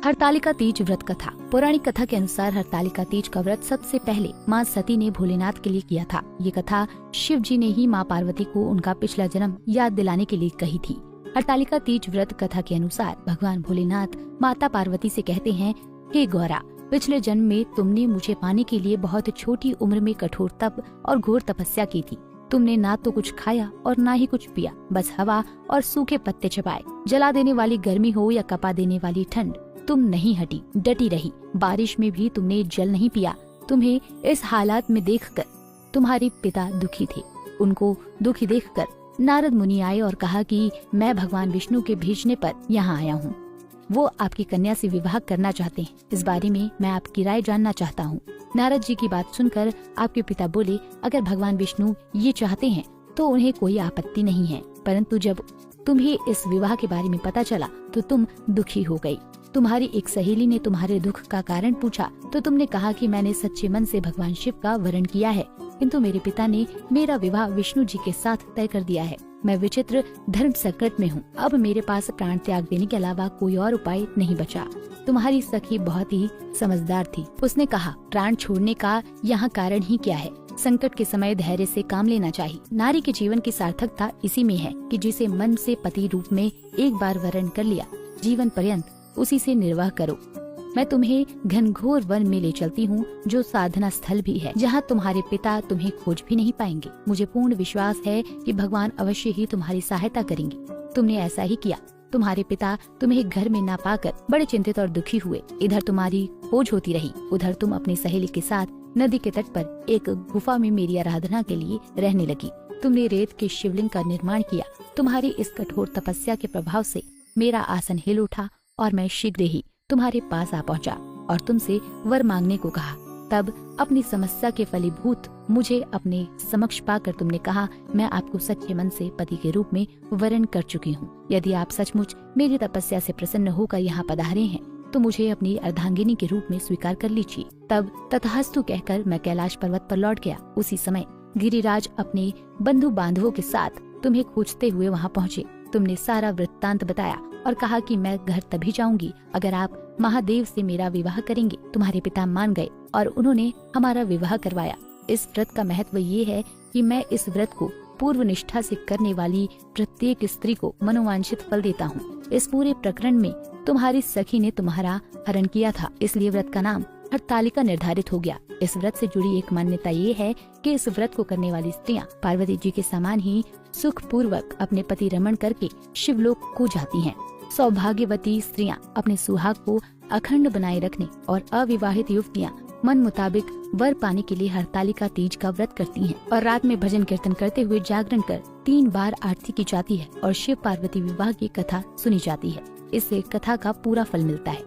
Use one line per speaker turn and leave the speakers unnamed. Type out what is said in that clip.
हरतालिका तीज व्रत कथा। पौराणिक कथा के अनुसार हरतालिका तीज का व्रत सबसे पहले माँ सती ने भोलेनाथ के लिए किया था। ये कथा शिव जी ने ही माँ पार्वती को उनका पिछला जन्म याद दिलाने के लिए कही थी। हरतालिका तीज व्रत कथा के अनुसार भगवान भोलेनाथ माता पार्वती से कहते हैं, हे गौरा, पिछले जन्म में तुमने मुझे पाने के लिए बहुत छोटी उम्र में कठोर तप और घोर तपस्या की थी। तुमने ना तो कुछ खाया और ना ही कुछ पिया, बस हवा और सूखे पत्ते चबाए। जला देने वाली गर्मी हो या कपा देने वाली ठंड, तुम नहीं हटी, डटी रही। बारिश में भी तुमने जल नहीं पिया। तुम्हें इस हालात में देखकर तुम्हारे पिता दुखी थे। उनको दुखी देखकर नारद मुनि आए और कहा कि मैं भगवान विष्णु के भेजने पर यहाँ आया हूँ। वो आपकी कन्या से विवाह करना चाहते हैं। इस बारे में मैं आपकी राय जानना चाहता हूँ। नारद जी की बात सुनकर आपके पिता बोले, अगर भगवान विष्णु ये चाहते हैं तो उन्हें कोई आपत्ति नहीं है, परंतु जब तुम्हें इस विवाह के बारे में पता चला तो तुम दुखी हो गई। तुम्हारी एक सहेली ने तुम्हारे दुख का कारण पूछा तो तुमने कहा कि मैंने सच्चे मन से भगवान शिव का वरण किया है, किंतु मेरे पिता ने मेरा विवाह विष्णु जी के साथ तय कर दिया है। मैं विचित्र धर्म संकट में हूँ। अब मेरे पास प्राण त्याग देने के अलावा कोई और उपाय नहीं बचा। तुम्हारी सखी बहुत ही समझदार थी। उसने कहा, प्राण छोड़ने का यहाँ कारण ही क्या है? संकट के समय धैर्य से काम लेना चाहिए। नारी के जीवन की सार्थकता इसी में है कि जिसे मन से पति रूप में एक बार वरण कर लिया, जीवन पर्यंत उसी से निर्वाह करो। मैं तुम्हें घनघोर वन में ले चलती हूँ, जो साधना स्थल भी है, जहाँ तुम्हारे पिता तुम्हें खोज भी नहीं पाएंगे। मुझे पूर्ण विश्वास है कि भगवान अवश्य ही तुम्हारी सहायता करेंगे। तुमने ऐसा ही किया। तुम्हारे पिता तुम्हें घर में ना पाकर बड़े चिंतित और दुखी हुए। इधर तुम्हारी खोज होती रही, उधर तुम अपनी सहेली के साथ नदी के तट पर एक गुफा में मेरी आराधना के लिए रहने लगी। तुमने रेत के शिवलिंग का निर्माण किया। तुम्हारी इस कठोर तपस्या के प्रभाव से मेरा आसन हिल उठा और मैं शीघ्र ही तुम्हारे पास आ पहुंचा और तुमसे वर मांगने को कहा। तब अपनी समस्या के फलीभूत मुझे अपने समक्ष पाकर तुमने कहा, मैं आपको सच्चे मन से पति के रूप में वरण कर चुकी हूँ। यदि आप सचमुच मेरी तपस्या से प्रसन्न होकर यहाँ पधारे हैं तो मुझे अपनी अर्धांगिनी के रूप में स्वीकार कर लीजिए। तब तथास्तु कहकर मैं कैलाश पर्वत पर लौट गया। उसी समय गिरिराज अपने बंधु बांधवों के साथ तुम्हें खोजते हुए वहाँ पहुँचे। तुमने सारा वृत्तांत बताया और कहा कि मैं घर तभी जाऊंगी अगर आप महादेव से मेरा विवाह करेंगे। तुम्हारे पिता मान गए और उन्होंने हमारा विवाह करवाया। इस व्रत का महत्व ये है कि मैं इस व्रत को पूर्व निष्ठा से करने वाली प्रत्येक स्त्री को मनोवांछित फल देता हूँ। इस पूरे प्रकरण में तुम्हारी सखी ने तुम्हारा हरण किया था, इसलिए व्रत का नाम हरतालिका निर्धारित हो गया। इस व्रत से जुड़ी एक मान्यता ये है कि इस व्रत को करने वाली स्त्रियां पार्वती जी के समान ही सुख पूर्वक अपने पति रमण करके शिवलोक को जाती हैं। सौभाग्यवती स्त्रियां अपने सुहाग को अखंड बनाए रखने और अविवाहित युवतियां मन मुताबिक वर पाने के लिए हरतालिका तीज का व्रत करती हैं और रात में भजन कीर्तन करते हुए जागरण कर 3 बार आरती की जाती है और शिव पार्वती विवाह की कथा सुनी जाती है। इससे कथा का पूरा फल मिलता है।